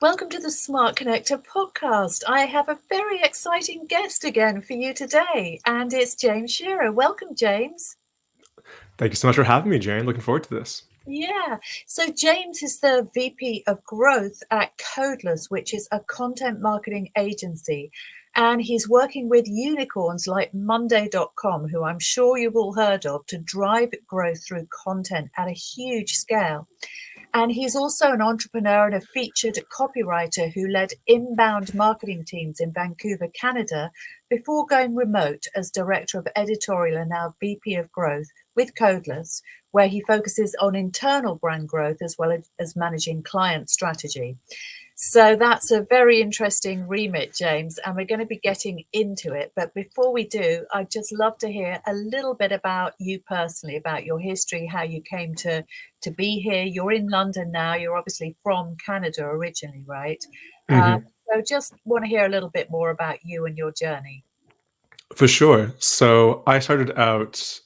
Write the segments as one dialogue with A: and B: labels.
A: Welcome to the Smart Connector podcast. I have a very exciting guest again for you today, and it's James Scherer. Welcome, James.
B: Thank you so much for having me, Jane. Looking forward to this.
A: Yeah, so James is the VP of Growth at Codeless, which is a content marketing agency. And he's working with unicorns like Monday.com, who I'm sure you've all heard of, to drive growth through content at a huge scale. And he's also an entrepreneur and a featured copywriter who led inbound marketing teams in Vancouver, Canada, before going remote as Director of Editorial and now VP of Growth with Codeless, where he focuses on internal brand growth as well as managing client strategy. So that's a very interesting remit, James, and we're going to be getting into it. But before we do, I'd just love to hear a little bit about you personally, about your history, how you came to be here. You're in London now. You're obviously from Canada originally, right? So just want to hear a little bit more about you and your journey.
B: For sure. So I started out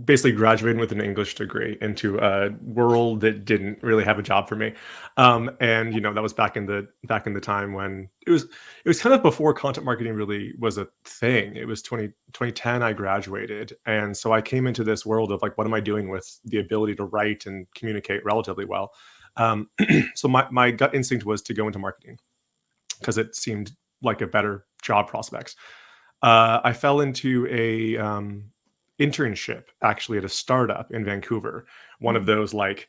B: basically graduating with an English degree into a world that didn't really have a job for me. And that was back in the time when it was kind of before content marketing really was a thing. It was 2010 I graduated. And so I came into this world of like, what am I doing with the ability to write and communicate relatively well? So my gut instinct was to go into marketing because it seemed like a better job prospects. I fell into a internship actually at a startup in Vancouver. One of those like,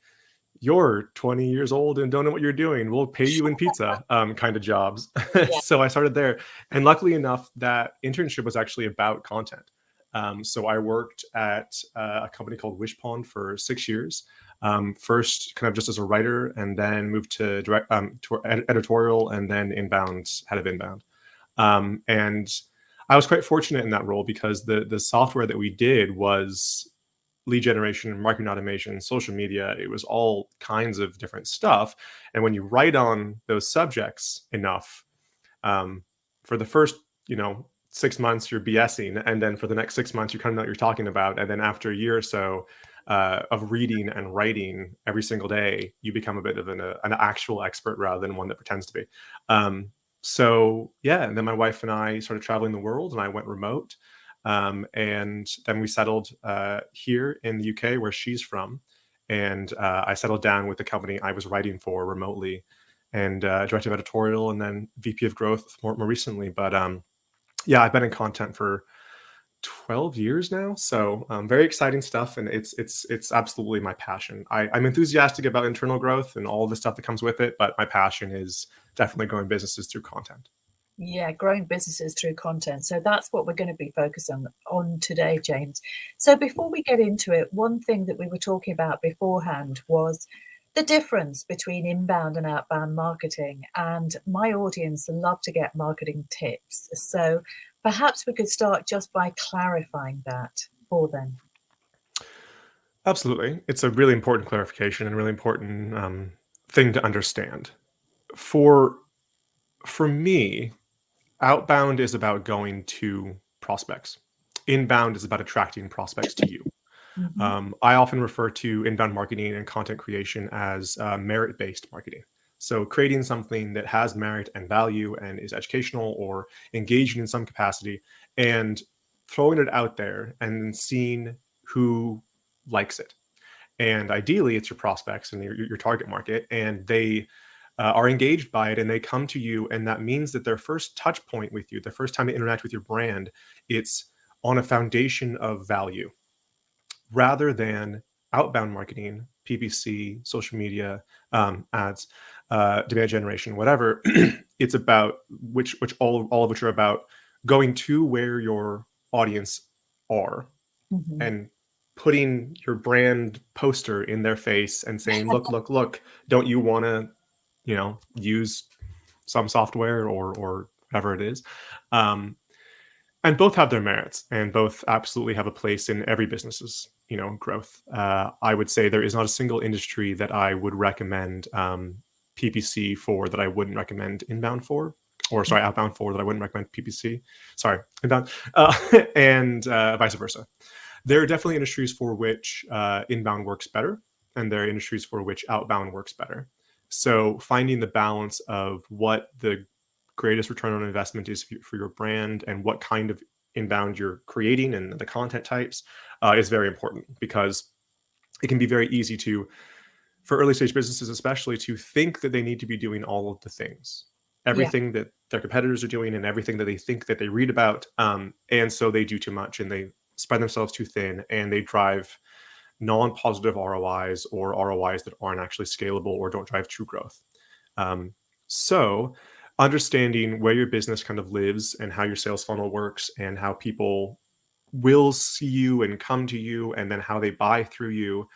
B: you're 20 years old and don't know what you're doing, we'll pay you in pizza kind of jobs.
A: Yeah.
B: So I started there. And luckily enough, that internship was actually about content. So I worked at a company called Wishpond for 6 years. First kind of just as a writer, and then moved to editorial, and then inbound, head of inbound. And I was quite fortunate in that role because the software that we did was lead generation, marketing automation, social media. It was all kinds of different stuff. And when you write on those subjects enough, for the first, 6 months, you're BSing. And then for the next 6 months, you kind of know what you're talking about. And then after a year or so of reading and writing every single day, you become a bit of an actual expert rather than one that pretends to be. So yeah, and then my wife and I started traveling the world, and I went remote. And then we settled here in the UK, where she's from. And I settled down with the company I was writing for remotely, and Director of Editorial, and then VP of Growth more recently. But yeah, I've been in content for 12 years now. So very exciting stuff. And it's absolutely my passion. I'm enthusiastic about internal growth and all the stuff that comes with it, but my passion is definitely growing businesses through content.
A: Yeah, growing businesses through content. So that's what we're going to be focused on today, James. So before we get into it, one thing that we were talking about beforehand was the difference between inbound and outbound marketing. And my audience love to get marketing tips. So perhaps we could start just by clarifying that for them.
B: Absolutely. It's a really important clarification and really important thing to understand. For me, outbound is about going to prospects. Inbound is about attracting prospects to you. I often refer to inbound marketing and content creation as merit-based marketing. So creating something that has merit and value and is educational or engaging in some capacity, and throwing it out there and then seeing who likes it. And ideally, it's your prospects and your target market, and they are engaged by it, and they come to you. And that means that their first touch point with you, the first time they interact with your brand, it's on a foundation of value, rather than outbound marketing, PPC, social media, ads, demand generation, whatever. It's about which all of which are about going to where your audience are and putting your brand poster in their face and saying, look, don't you want to, use some software or whatever it is? And both have their merits, and both absolutely have a place in every business's, growth. I would say there is not a single industry that I would recommend PPC for that I wouldn't recommend inbound for, or sorry, outbound for that I wouldn't recommend PPC. Sorry, inbound, and vice versa. There are definitely industries for which inbound works better, and there are industries for which outbound works better. So finding the balance of what the greatest return on investment is for your brand and what kind of inbound you're creating and the content types is very important, because it can be very easy for early stage businesses especially, to think that they need to be doing all of the things,
A: Yeah.
B: everything that their competitors are doing and everything that they think that they read about. And so they do too much and they spread themselves too thin, and they drive non-positive ROIs, or ROIs that aren't actually scalable or don't drive true growth. So understanding where your business kind of lives and how your sales funnel works and how people will see you and come to you and then how they buy through you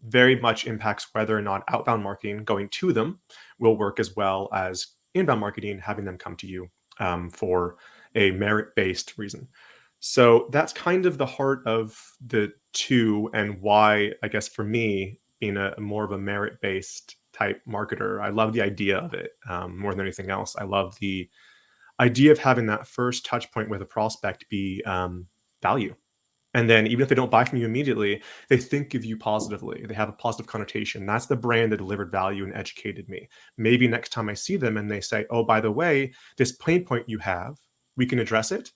B: very much impacts whether or not outbound marketing going to them will work, as well as inbound marketing having them come to you for a merit-based reason. So that's kind of the heart of the two, and why, I guess, for me, being a more of a merit-based type marketer, I love the idea of it more than anything else. I love the idea of having that first touch point with a prospect be value. And then even if they don't buy from you immediately, they think of you positively. They have a positive connotation. That's the brand that delivered value and educated me. Maybe next time I see them and they say, oh, by the way, this pain point you have, we can address it.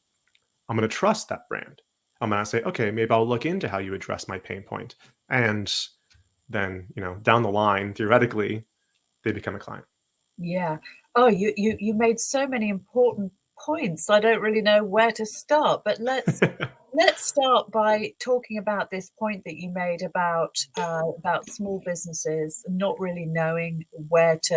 B: I'm going to trust that brand. I'm going to say, okay, maybe I'll look into how you address my pain point. And then, down the line, theoretically, they become a client.
A: Yeah. Oh, you made so many important points. I don't really know where to start, but let's start by talking about this point that you made about small businesses not really knowing what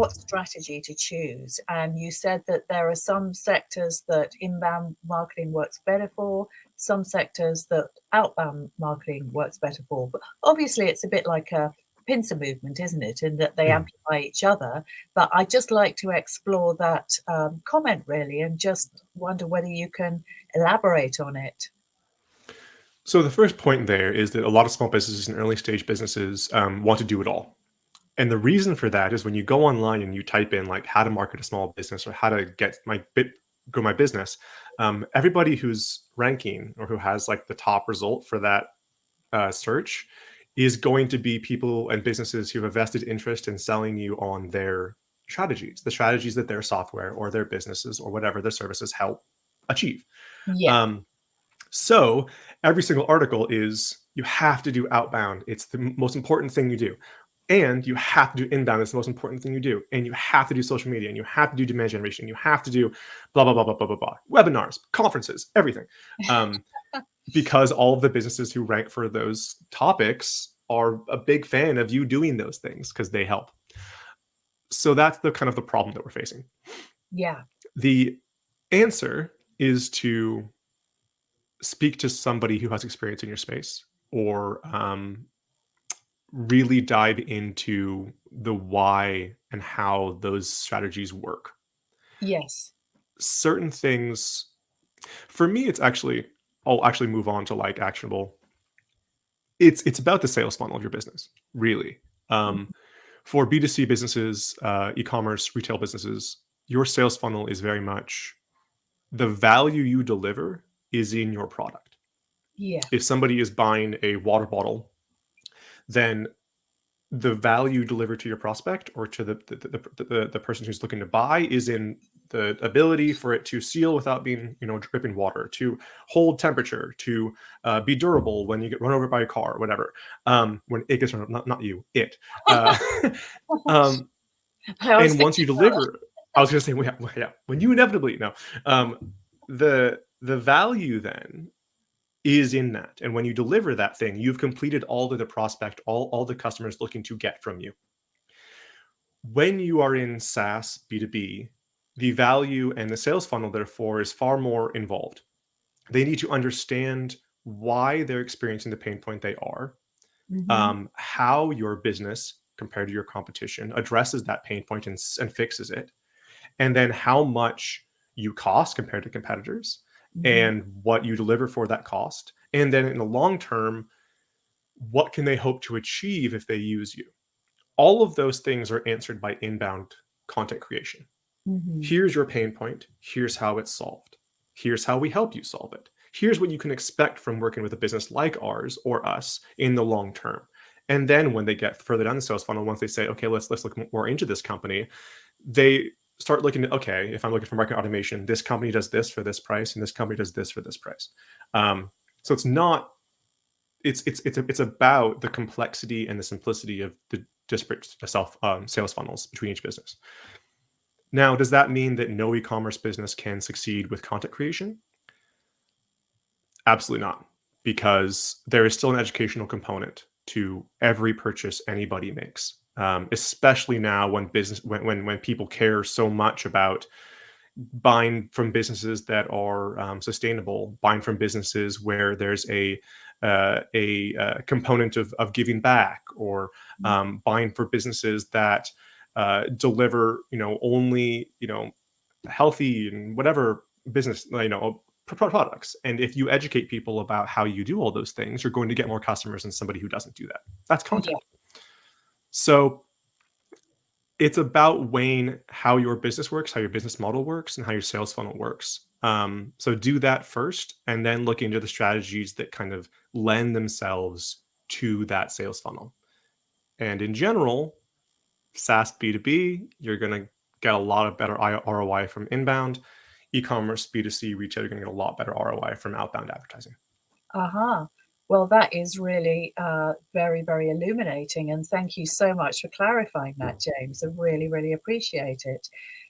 A: strategy to choose. And you said that there are some sectors that inbound marketing works better for, some sectors that outbound marketing works better for. But obviously it's a bit like a pincer movement, isn't it? In that they amplify each other. But I just like to explore that comment really, and just wonder whether you can elaborate on it.
B: So the first point there is that a lot of small businesses and early stage businesses want to do it all. And the reason for that is when you go online and you type in like how to market a small business or how to grow my business, everybody who's ranking or who has like the top result for that search is going to be people and businesses who have a vested interest in selling you on their strategies, the strategies that their software or their businesses or whatever their services help achieve.
A: Yeah.
B: So every single article is, you have to do outbound. It's the most important thing you do. And you have to do inbound. It's the most important thing you do. And you have to do social media, and you have to do demand generation. You have to do blah, blah, blah, blah, blah, blah, blah. Webinars, conferences, everything. Because all of the businesses who rank for those topics are a big fan of you doing those things because they help. So that's the kind of the problem that we're facing.
A: Yeah.
B: The answer is to speak to somebody who has experience in your space, or really dive into the why and how those strategies work.
A: Yes.
B: Certain things, for me, I'll actually move on to like actionable. It's about the sales funnel of your business, really. For B2C businesses, e-commerce, retail businesses, your sales funnel is very much the value you deliver is in your product.
A: Yeah.
B: If somebody is buying a water bottle, then the value delivered to your prospect or to the person who's looking to buy is in the ability for it to seal without being, dripping water, to hold temperature, to be durable when you get run over by a car, or whatever. When it gets run over, not you, it. And once you deliver, I was going to say, yeah, when you inevitably, no, the value then is in that. And when you deliver that thing, you've completed all that the prospect, all the customers looking to get from you. When you are in SaaS B2B, the value and the sales funnel, therefore, is far more involved. They need to understand why they're experiencing the pain point they are, how your business, compared to your competition, addresses that pain point and fixes it, and then how much you cost compared to competitors, and what you deliver for that cost. And then in the long term, what can they hope to achieve if they use you? All of those things are answered by inbound content creation. Here's your pain point. Here's how it's solved. Here's how we help you solve it. Here's what you can expect from working with a business like ours or us in the long term. And then when they get further down the sales funnel, once they say, okay, let's look more into this company, they start looking at, okay, if I'm looking for marketing automation, this company does this for this price, and this company does this for this price. So it's not, it's about the complexity and the simplicity of the disparate sales funnels between each business. Now, does that mean that no e-commerce business can succeed with content creation? Absolutely not, because there is still an educational component to every purchase anybody makes, especially now when when people care so much about buying from businesses that are sustainable, buying from businesses where there's a component of giving back, or buying for businesses that deliver, only, healthy and whatever business, products. And if you educate people about how you do all those things, you're going to get more customers than somebody who doesn't do that. That's content.
A: Yeah.
B: So it's about weighing how your business works, how your business model works, and how your sales funnel works. So do that first, and then look into the strategies that kind of lend themselves to that sales funnel. And in general, SaaS B2B, you're going to get a lot of better ROI from inbound. E-commerce, B2C, retail, you're going to get a lot better ROI from outbound advertising.
A: Well, that is really very, very illuminating. And thank you so much for clarifying that, James. I really, really appreciate it.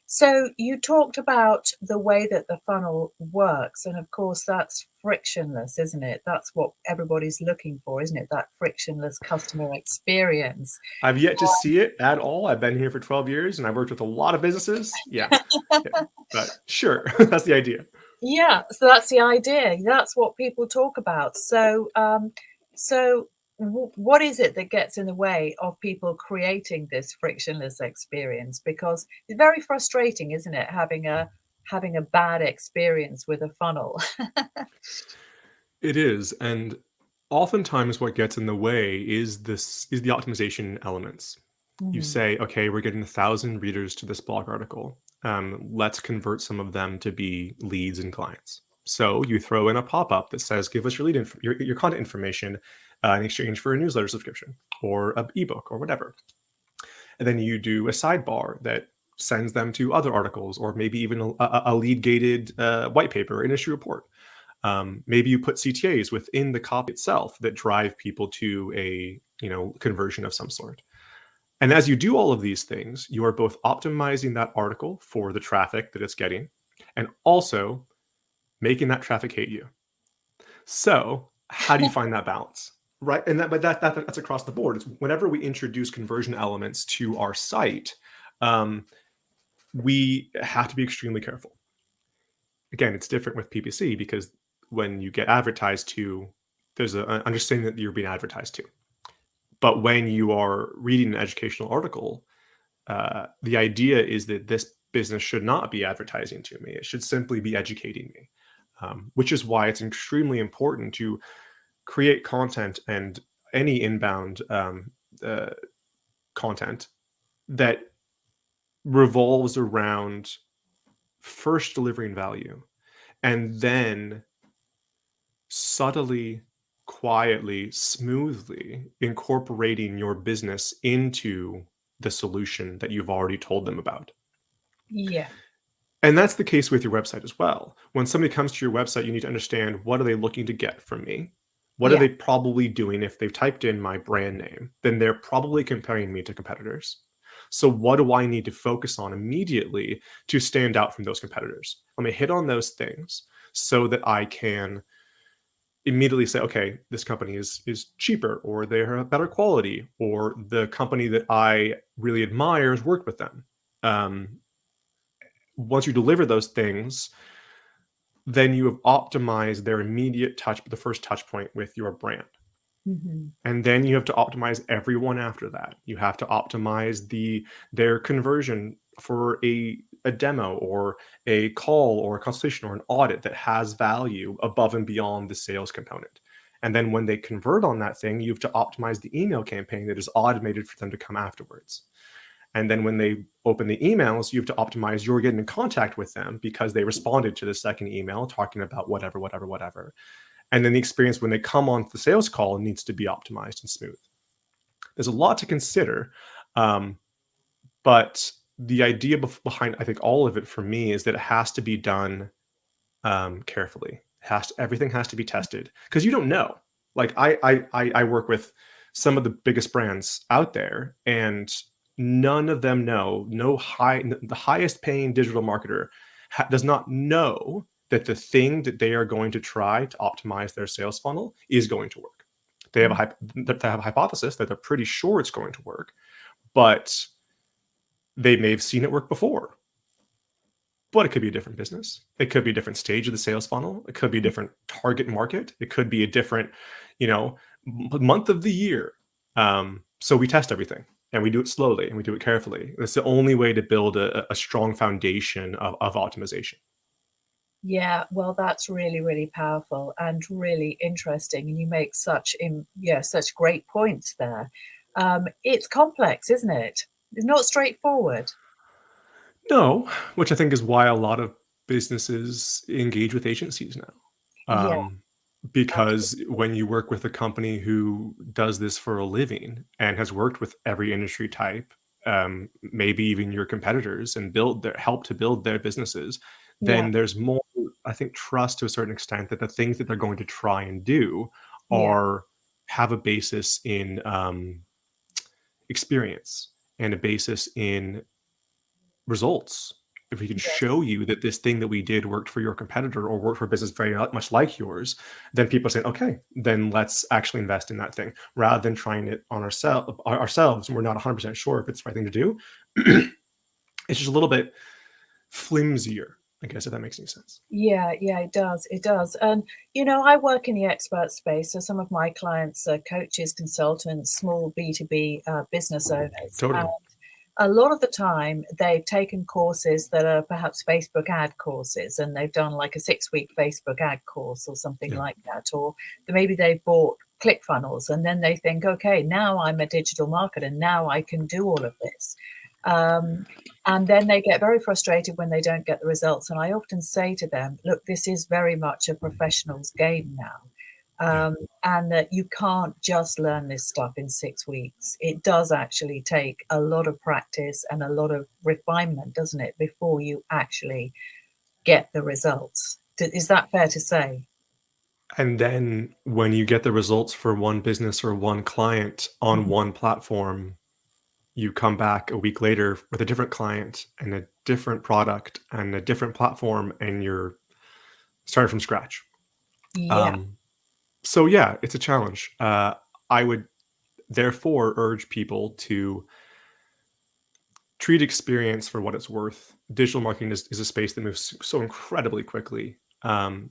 A: So you talked about the way that the funnel works. And of course, that's frictionless, isn't it? That's what everybody's looking for, isn't it? That frictionless customer experience.
B: I've yet to see it at all. I've been here for 12 years and I've worked with a lot of businesses. Yeah. But sure, that's the idea.
A: Yeah, so that's the idea. That's what people talk about. So, what is it that gets in the way of people creating this frictionless experience? Because it's very frustrating, isn't it, having a bad experience with a funnel?
B: It is, and oftentimes what gets in the way is the optimization elements. You say, okay, we're getting 1,000 readers to this blog article. Let's convert some of them to be leads and clients. So you throw in a pop-up that says, give us your your content information in exchange for a newsletter subscription or an ebook or whatever. And then you do a sidebar that sends them to other articles, or maybe even a lead-gated white paper, industry report. Maybe you put CTAs within the copy itself that drive people to a conversion of some sort. And as you do all of these things, you are both optimizing that article for the traffic that it's getting, and also making that traffic hate you. So how do you find that balance? Right. And that's across the board. It's whenever we introduce conversion elements to our site, we have to be extremely careful. Again, it's different with PPC because when you get advertised to, there's an understanding that you're being advertised to. But when you are reading an educational article, the idea is that this business should not be advertising to me. It should simply be educating me, which is why it's extremely important to create content and any inbound content that revolves around first delivering value and then subtly, quietly, smoothly incorporating your business into the solution that you've already told them about.
A: Yeah.
B: And that's the case with your website as well. When somebody comes to your website, you need to understand, what are they looking to get from me? What are they probably doing? If they've typed in my brand name, then they're probably comparing me to competitors. So what do I need to focus on immediately to stand out from those competitors? Let me hit on those things so that I can immediately say, okay, this company is cheaper, or they're better quality, or the company that I really admire has worked with them. Once you deliver those things, then you have optimized their immediate the first touch point with your brand. Mm-hmm. And then you have to optimize everyone after that. You have to optimize their conversion for a demo or a call or a consultation or an audit that has value above and beyond the sales component. And then when they convert on that thing, you have to optimize the email campaign that is automated for them to come afterwards. And then when they open the emails, you have to optimize you're getting in contact with them because they responded to the second email talking about whatever. And then the experience when they come on the sales call needs to be optimized and smooth. There's a lot to consider. But the idea behind, I think, all of it for me is that it has to be done carefully. Everything has to be tested because you don't know. Like I work with some of the biggest brands out there, and none of them know. The highest paying digital marketer does not know that the thing that they are going to try to optimize their sales funnel is going to work. They have a hypothesis that they're pretty sure it's going to work, but they may have seen it work before. But it could be a different business. It could be a different stage of the sales funnel. It could be a different target market. It could be a different, month of the year. So we test everything, and we do it slowly, and we do it carefully. It's the only way to build a strong foundation of optimization.
A: Yeah, well, that's really, really powerful and really interesting. And you make such great points there. It's complex, isn't it? It's not straightforward.
B: No, which I think is why a lot of businesses engage with agencies now.
A: Yeah,
B: Because
A: absolutely.
B: when you work with a company who does this for a living and has worked with every industry type, maybe even your competitors, and help to build their businesses,
A: Yeah,
B: then there's more, I think, trust to a certain extent that the things that they're going to try and do
A: yeah,
B: are have a basis in experience and a basis in results. If we can
A: yes.
B: show you that this thing that we did worked for your competitor or worked for a business very much like yours, then people are saying, okay, then let's actually invest in that thing rather than trying it on ourselves. And we're not 100% sure if it's the right thing to do. It's just a little bit flimsier, I guess, if that makes any sense.
A: Yeah, yeah, it does. It does. And, I work in the expert space. So some of my clients are coaches, consultants, small B2B business owners.
B: Totally.
A: A lot of the time they've taken courses that are perhaps Facebook ad courses, and they've done like a 6-week Facebook ad course or something
B: Yeah.
A: like that, or maybe they've bought ClickFunnels, and then they think, okay, now I'm a digital marketer, now I can do all of this. um, and then they get very frustrated when they don't get the results, and I often say to them, look, this is very much a professional's game now.
B: Yeah.
A: And that you can't just learn this stuff in 6 weeks. It does actually take a lot of practice and a lot of refinement, doesn't it, before you actually get the results? Is that fair to say?
B: And then when you get the results for one business or one client on
A: Mhm.
B: one platform, you come back a week later with a different client and a different product and a different platform, and you're starting from scratch.
A: Yeah,
B: Um, so yeah, it's a challenge. I would therefore urge people to treat experience for what it's worth. Digital marketing is a space that moves so incredibly quickly.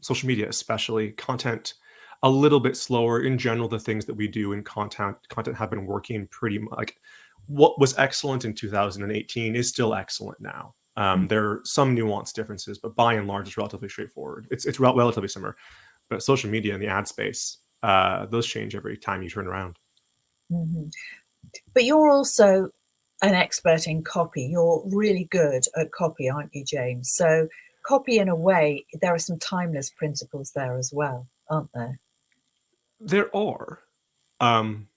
B: Social media, especially, content a little bit slower. In general, the things that we do in content have been working pretty much. Like what was excellent in 2018 is still excellent now.
A: mm,
B: There are some nuanced differences, but by and large, it's relatively straightforward. It's relatively similar. But social media and the ad space, those change every time you turn around.
A: mhm. But you're also an expert in copy. You're really good at copy, aren't you, James? So copy, in a way, there are some timeless principles there as well, aren't there?
B: There are. Um,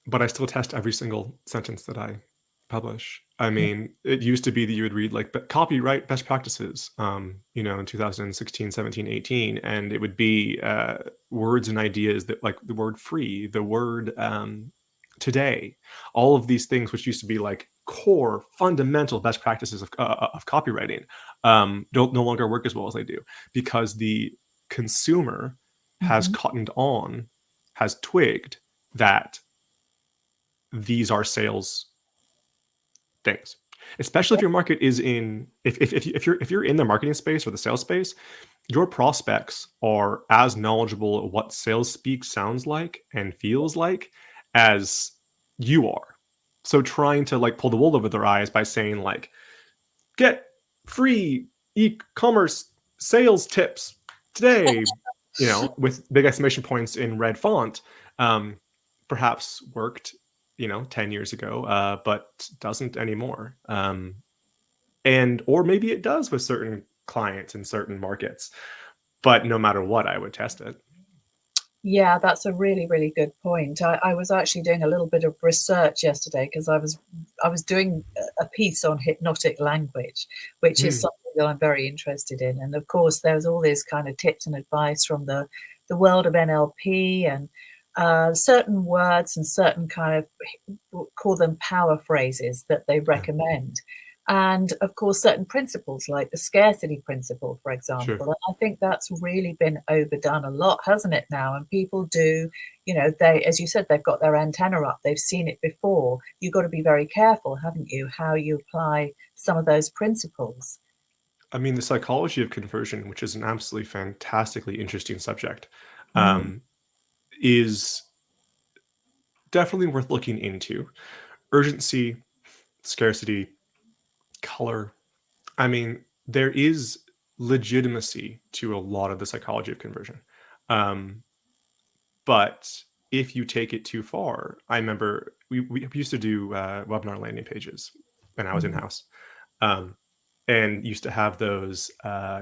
B: But I still test every single sentence that I publish. I
A: Mm,
B: mean, it used to be that you would read like copyright best practices, in 2016, 17, 18, and it would be words and ideas that like the word free, the word today, all of these things which used to be like core fundamental best practices of copywriting, don't no longer work as well as they do because the consumer has
A: mhm.
B: cottoned on, has twigged that these are sales things. Especially if your market is in if you're in the marketing space or the sales space, your prospects are as knowledgeable at what sales speak sounds like and feels like as you are. So trying to like pull the wool over their eyes by saying like get free e-commerce sales tips today, with big exclamation points in red font, um, perhaps worked, 10 years ago, but doesn't anymore. And or maybe it does with certain clients in certain markets, but no matter what, I would test it.
A: Yeah, that's a really, really good point. I was actually doing a little bit of research yesterday because I was doing a piece on hypnotic language, which is
B: Mm,
A: something that I'm very interested in. And of course, there's all these kind of tips and advice from the world of NLP and certain words and certain kind of we'll call them power phrases that they
B: yeah,
A: recommend. And of course, certain principles like the scarcity principle, for
B: sure.
A: example. And I think that's really been overdone a lot, hasn't it now? And people do, they, as you said, they've got their antenna up, they've seen it before. You've got to be very careful, haven't you, how you apply some of those principles.
B: I mean, the psychology of conversion, which is an absolutely fantastically interesting subject,
A: Mm,
B: um, is definitely worth looking into. Urgency, scarcity, color. I mean, there is legitimacy to a lot of the psychology of conversion. Um, but if you take it too far, I remember we used to do webinar landing pages when I was in
A: mm,
B: house. Um, and used to have those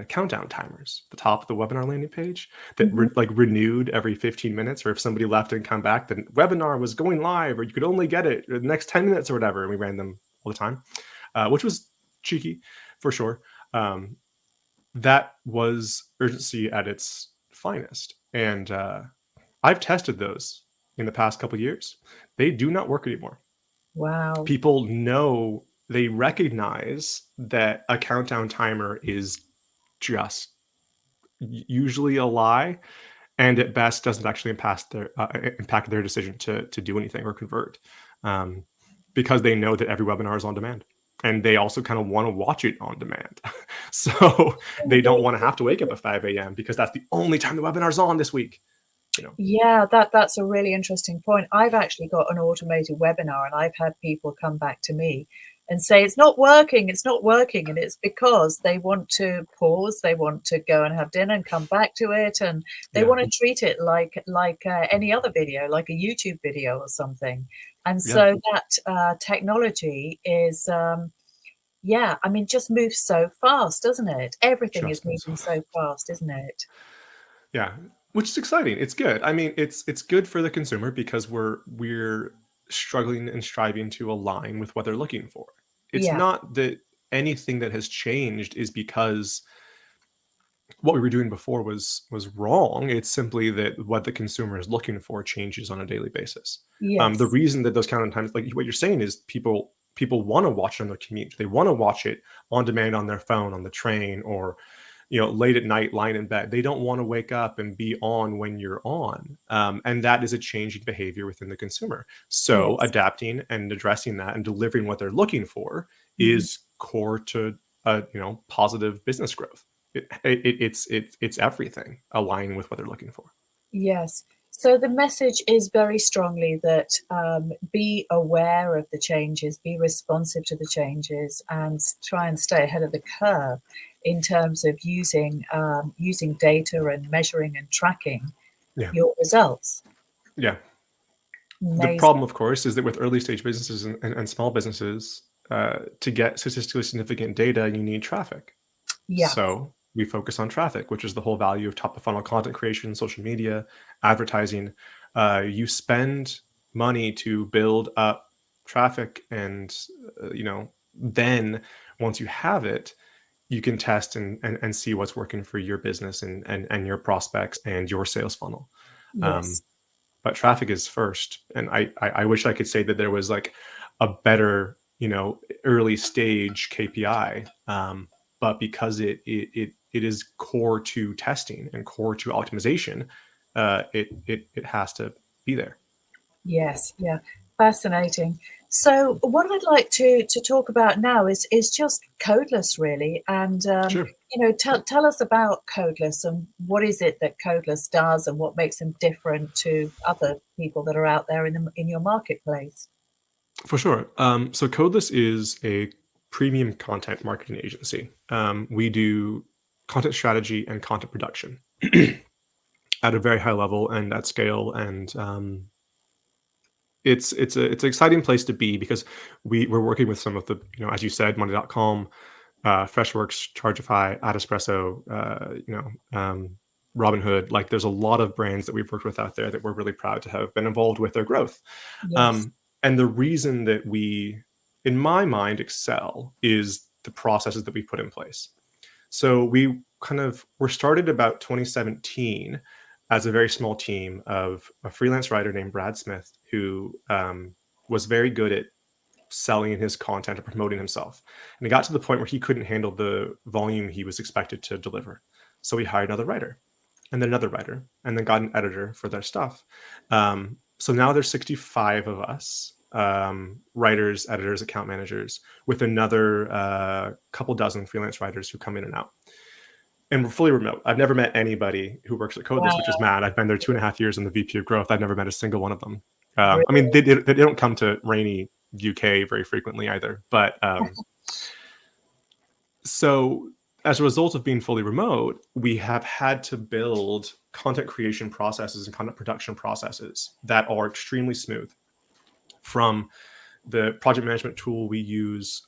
B: countdown timers at the top of the webinar landing page that
A: mhm,
B: like renewed every 15 minutes, or if somebody left and come back, the webinar was going live, or you could only get it in the next 10 minutes or whatever. And we ran them all the time, which was cheeky for sure. Um, that was urgency at its finest. And I've tested those in the past couple of years. They do not work anymore.
A: wow.
B: People know, they recognize that a countdown timer is just usually a lie, and at best doesn't actually impact their decision to do anything or convert, um, because they know that every webinar is on demand, and they also kind of want to watch it on demand. So they don't want to have to wake up at 5 a.m. because that's the only time the webinar's on this week.
A: Yeah, that's a really interesting point. I've actually got an automated webinar and I've had people come back to me and say it's not working. And it's because they want to pause, they want to go and have dinner and come back to it, and they
B: Yeah,
A: want to treat it like any other video, like a YouTube video or something. And
B: yeah,
A: so that technology is yeah, I mean, just moves so fast, doesn't it? Everything is
B: just moves
A: moving
B: off.
A: so fast, isn't it?
B: Yeah, which is exciting. It's good. I mean, it's good for the consumer because we're struggling and striving to align with what they're looking for. It's
A: Yeah.
B: not that anything that has changed is because what we were doing before was wrong. It's simply that what the consumer is looking for changes on a daily basis. The
A: Yes.
B: reason that those count on times, like what you're saying, is people want to watch it on their commute. They want to watch it on demand on their phone, on the train, or late at night lying in bed. They don't want to wake up and be on when you're on, and that is a changing behavior within the consumer. So
A: Yes.
B: adapting and addressing that and delivering what they're looking for
A: Mhm.
B: is core to positive business growth. It's everything aligning with what they're looking for.
A: Yes. So the message is very strongly that be aware of the changes, be responsive to the changes, and try and stay ahead of the curve in terms of using data and measuring and tracking
B: Yeah,
A: your results.
B: yeah. The
A: Amazing.
B: problem, of course, is that with early stage businesses and small businesses, to get statistically significant data, you need traffic.
A: Yeah.
B: So we focus on traffic, which is the whole value of top of funnel content creation, social media, advertising. You spend money to build up traffic, and then once you have it, you can test and see what's working for your business and your prospects and your sales funnel. Um,
A: Yes.
B: but traffic is first, and I wish I could say that there was like a better early stage KPI, but because it is core to testing and core to optimization, it has to be there.
A: Yes, yeah, fascinating. So what I'd like to talk about now is just Codeless really, and
B: Sure.
A: tell us about Codeless and what is it that Codeless does and what makes them different to other people that are out there in your marketplace.
B: For sure. So Codeless is a premium content marketing agency. We do content strategy and content production at a very high level and at scale, and it's an exciting place to be because we're working with some of the, as you said, Monday.com, Freshworks, Chargeify, Adespresso, Robinhood. Like there's a lot of brands that we've worked with out there that we're really proud to have been involved with their growth.
A: Yes.
B: And the reason that we, in my mind, excel is the processes that we put in place. So we're started about 2017 as a very small team of a freelance writer named Brad Smith, who was very good at selling his content and promoting himself. And it got to the point where he couldn't handle the volume he was expected to deliver. So we hired another writer and then another writer and then got an editor for their stuff. So now there's 65 of us, writers, editors, account managers, with another couple dozen freelance writers who come in and out. And we're fully remote. I've never met anybody who works at Codeless, which is mad. I've been there 2.5 years in the VP of growth. I've never met a single one of them. I mean, they don't come to rainy UK very frequently either. But so as a result of being fully remote, we have had to build content creation processes and content production processes that are extremely smooth, from the project management tools we use,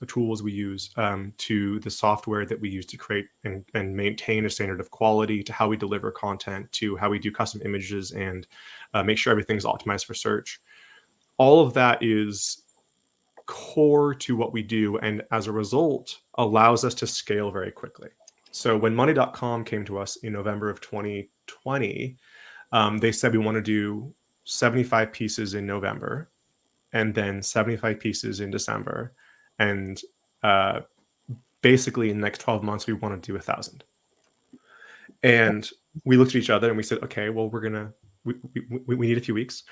B: to the software that we use to create and maintain a standard of quality, to how we deliver content, to how we do custom images and make sure everything's optimized for search. All of that is core to what we do, and as a result allows us to scale very quickly. So when money.com came to us in November of 2020, they said we want to do 75 pieces in November and then 75 pieces in December. And basically in the next 12 months, we want to do 1,000. And we looked at each other and we said, okay, well, we need a few weeks.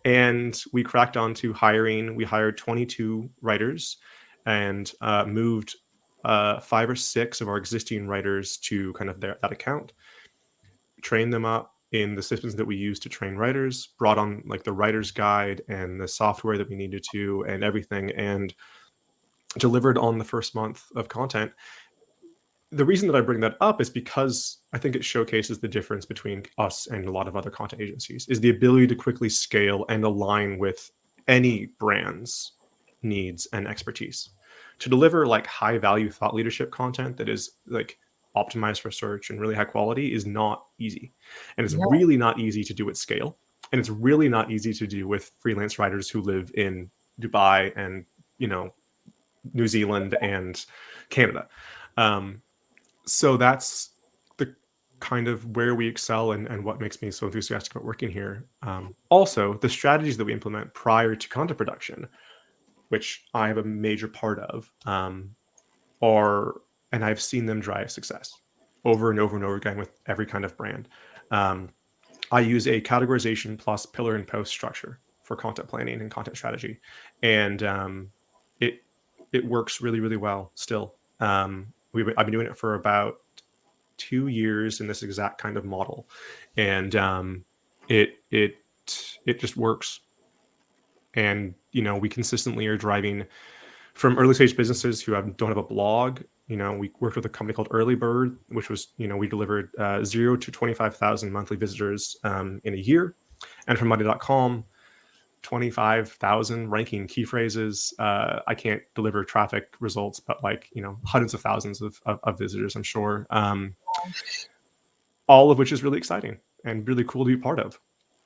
B: And we cracked on to hiring. We hired 22 writers and moved 5 or 6 of our existing writers to kind of that account, trained them up in the systems that we use to train writers, brought on like the writer's guide and the software that we needed to and everything, and delivered on the first month of content. The reason that I bring that up is because I think it showcases the difference between us and a lot of other content agencies, is the ability to quickly scale and align with any brand's needs and expertise. To deliver like high value thought leadership content that is like optimized for search and really high quality is not easy. And it's really not easy to do at scale. And it's really not easy to do with freelance writers who live in Dubai and, New Zealand and Canada. So that's the kind of where we excel and what makes me so enthusiastic about working here. Also, the strategies that we implement prior to content production, which I have a major part of, and I've seen them drive success over and over and over again with every kind of brand. I use a categorization plus pillar and post structure for content planning and content strategy. And it works really, really well still. I've been doing it for about 2 years in this exact kind of model. And it just works. And, we consistently are driving from early stage businesses who don't have a blog. We worked with a company called Early Bird, which was, we delivered 0 to 25,000 monthly visitors in a year. And from money.com, 25,000 ranking key phrases. I can't deliver traffic results, but hundreds of thousands of visitors, I'm sure. All of which is really exciting and really cool to be part of.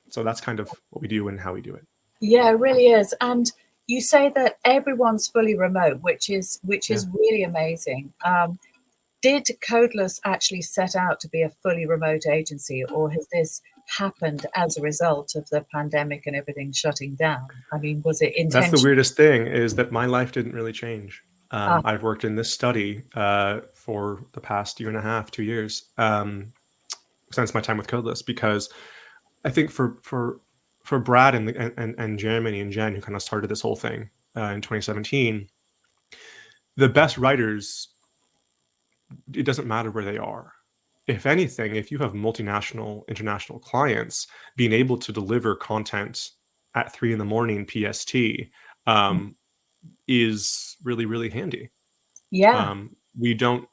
B: So that's kind of what we do and how we do it.
A: Yeah, it really is. And you say that everyone's fully remote, which is really amazing. Did Codeless actually set out to be a fully remote agency, or has this happened as a result of the pandemic and everything shutting down? I mean, was it intentional?
B: That's the weirdest thing, is that my life didn't really change. I've worked in this study for the past 1.5, 2 years since my time with Codeless, because I think for Brad and Jeremy and Jen, who kind of started this whole thing in 2017, the best writers, it doesn't matter where they are. If anything, if you have multinational, international clients, being able to deliver content at 3 a.m. PST is really, really handy.
A: Yeah.
B: We don't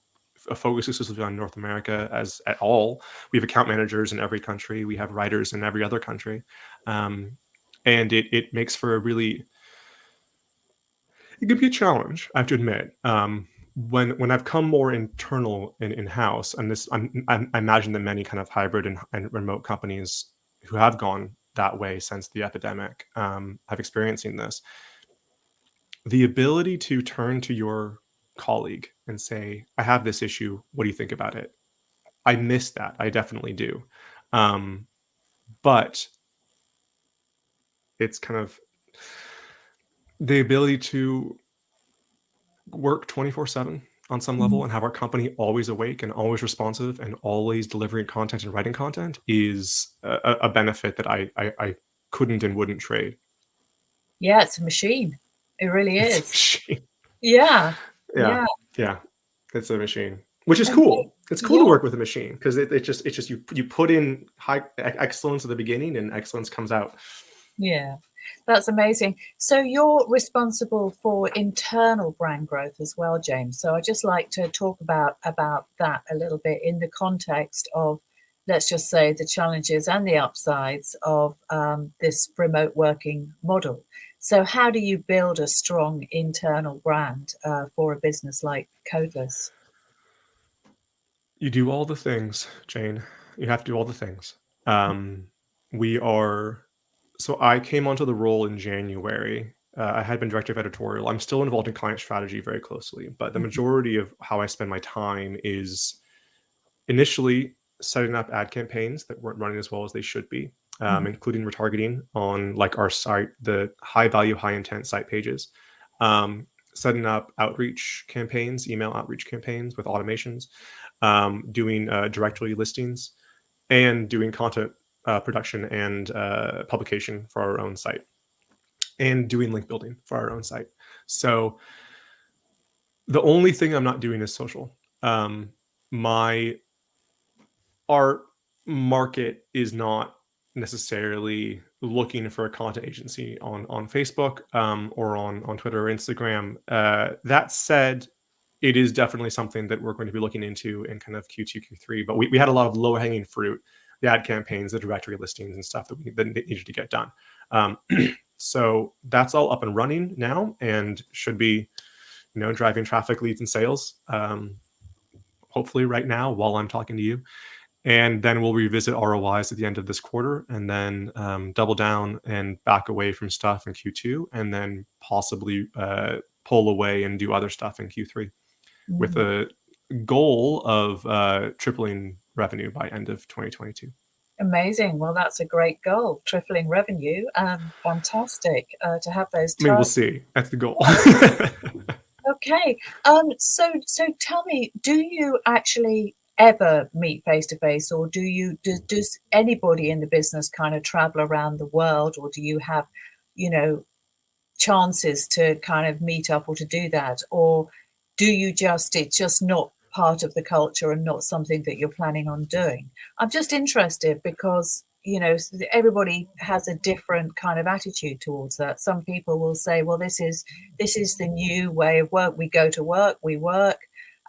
B: focus exclusively on North America at all. We have account managers in every country. We have writers in every other country. And it makes for it can be a challenge, I have to admit. when I've come more internal and in-house, and this I imagine that many kind of hybrid and remote companies who have gone that way since the epidemic have experiencing this. The ability to turn to your colleague and say, I have this issue, what do you think about it? I miss that. I definitely do. But it's kind of the ability to work 24/7 on some level and have our company always awake and always responsive and always delivering content and writing content is a benefit that I couldn't and wouldn't trade.
A: Yeah, it's a machine. It really
B: It's a
A: is.
B: machine.
A: Yeah.
B: Yeah.
A: Yeah.
B: Yeah. It's a machine, which is
A: And
B: cool. It's cool to
A: yeah.
B: work with a machine because it's just you put in high excellence at the beginning and excellence comes out.
A: Yeah, that's amazing. So you're responsible for internal brand growth as well, James. So I'd just like to talk about that a little bit in the context of, let's just say, the challenges and the upsides of this remote working model. So how do you build a strong internal brand for a business like Codeless?
B: You do all the things, Jane. You have to do all the things. We are So I came onto the role in January. I had been director of editorial. I'm still involved in client strategy very closely, but the majority of how I spend my time is initially setting up ad campaigns that weren't running as well as they should be, including retargeting on like our site, the high value, high intent site pages, setting up outreach campaigns, email outreach campaigns with automations, doing directory listings, and doing content production and publication for our own site, and doing link building for our own site. So the only thing I'm not doing is social. My Our market is not necessarily looking for a content agency on Facebook or on Twitter or Instagram. That said, it is definitely something that we're going to be looking into in kind of Q2, Q3. But we had a lot of low hanging fruit, the ad campaigns, the directory listings, and stuff that needed to get done. So that's all up and running now, and should be, driving traffic, leads, and sales. Hopefully, right now while I'm talking to you. And then we'll revisit ROIs at the end of this quarter, and then double down and back away from stuff in Q2, and then possibly pull away and do other stuff in Q3 with a goal of tripling revenue by end of 2022.
A: Amazing. Well, that's a great goal, tripling revenue. Fantastic to have those
B: I mean, we'll
A: targets.
B: see. That's the goal.
A: Okay. So tell me, do you actually ever meet face to face, or does anybody in the business kind of travel around the world, or do you have, chances to kind of meet up or to do that, or do you it's just not part of the culture and not something that you're planning on doing? I'm just interested because everybody has a different kind of attitude towards that. Some people will say, well, this is the new way of work. We go to work, we work,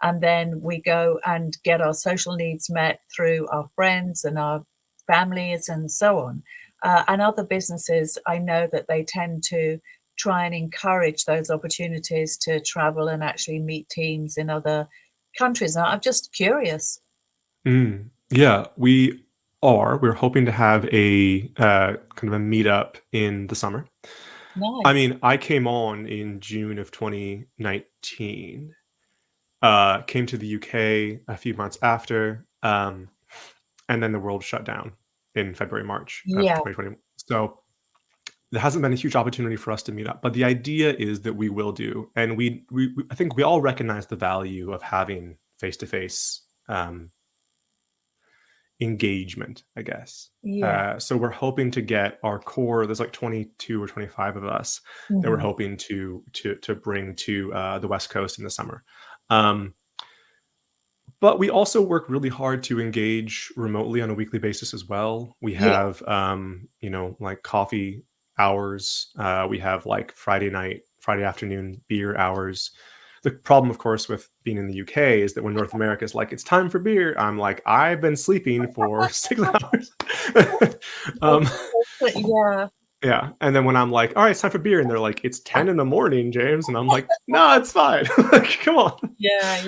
A: and then we go and get our social needs met through our friends and our families and so on. And other businesses, I know that they tend to try and encourage those opportunities to travel and actually meet teams in other countries. Now, I'm just curious.
B: Yeah, we're hoping to have a kind of a meetup in the summer. I
A: Nice.
B: mean, I came on in June of 2019, came to the UK a few months after, and then the world shut down in February, March of
A: Yeah.
B: 2020. So there hasn't been a huge opportunity for us to meet up, but the idea is that we will do, and I think we all recognize the value of having face-to-face engagement, I guess.
A: Yeah.
B: So we're hoping to get our core. There's like 22 or 25 of us that we're hoping to bring to the West Coast in the summer. But we also work really hard to engage remotely on a weekly basis as well. We
A: Yeah.
B: have, like coffee hours. We have like Friday afternoon beer hours. The problem, of course, with being in the UK is that when North America is like, it's time for beer, I'm like, I've been sleeping for 6 hours.
A: Yeah.
B: Yeah. And then when I'm like, all right, it's time for beer. And they're like, it's 10 in the morning, James. And I'm like, no, it's fine. Like, come on.
A: Yeah,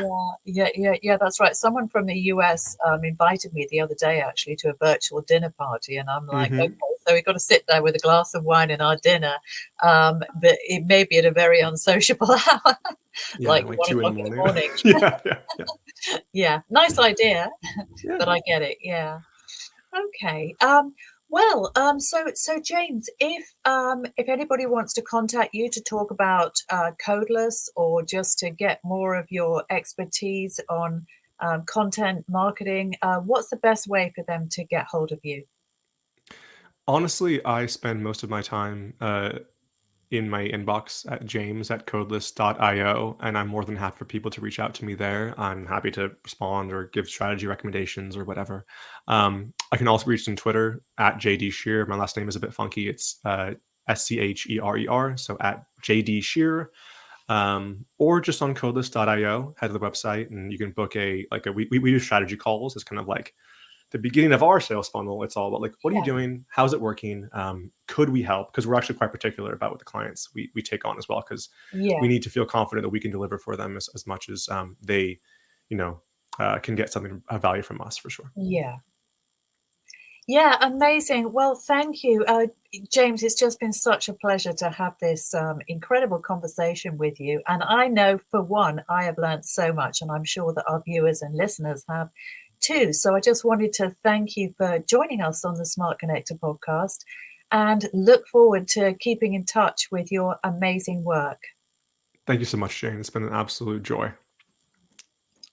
A: that's right. Someone from the US invited me the other day actually to a virtual dinner party, and I'm like, okay,
B: Hmm.
A: so we've got to sit there with a glass of wine in our dinner, but it may be at a very unsociable hour,
B: Yeah.
A: like
B: Like
A: one
B: 2 in the
A: o'clock in the
B: morning.
A: morning.
B: Yeah.
A: Yeah, nice idea,
B: Yeah.
A: but I get it. Yeah. Okay. So James, if anybody wants to contact you to talk about Codeless or just to get more of your expertise on content marketing, what's the best way for them to get hold of you?
B: Honestly, I spend most of my time in my inbox at james@codeless.io, and I'm more than happy for people to reach out to me there. I'm happy to respond or give strategy recommendations or whatever. I can also reach on Twitter at JD Scherer. My last name is a bit funky. It's Scherer, so at JD Scherer. Or just on codeless.io, head to the website, and you can book we do strategy calls. It's kind of like the beginning of our sales funnel. It's all about like, what are you
A: Yeah,
B: doing? How's it working? Could we help? Because we're actually quite particular about what the clients we take on as well, because we
A: yeah,
B: need to feel confident that we can deliver for them as much as they, you know, can get something of value from us for sure.
A: yeah. Yeah, amazing. Well, thank you, James. It's just been such a pleasure to have this incredible conversation with you. And I know, for one, I have learned so much, and I'm sure that our viewers and listeners have too. So I just wanted to thank you for joining us on the Smart Connector podcast and look forward to keeping in touch with your amazing work.
B: Thank you so much, Jane. It's been an absolute joy.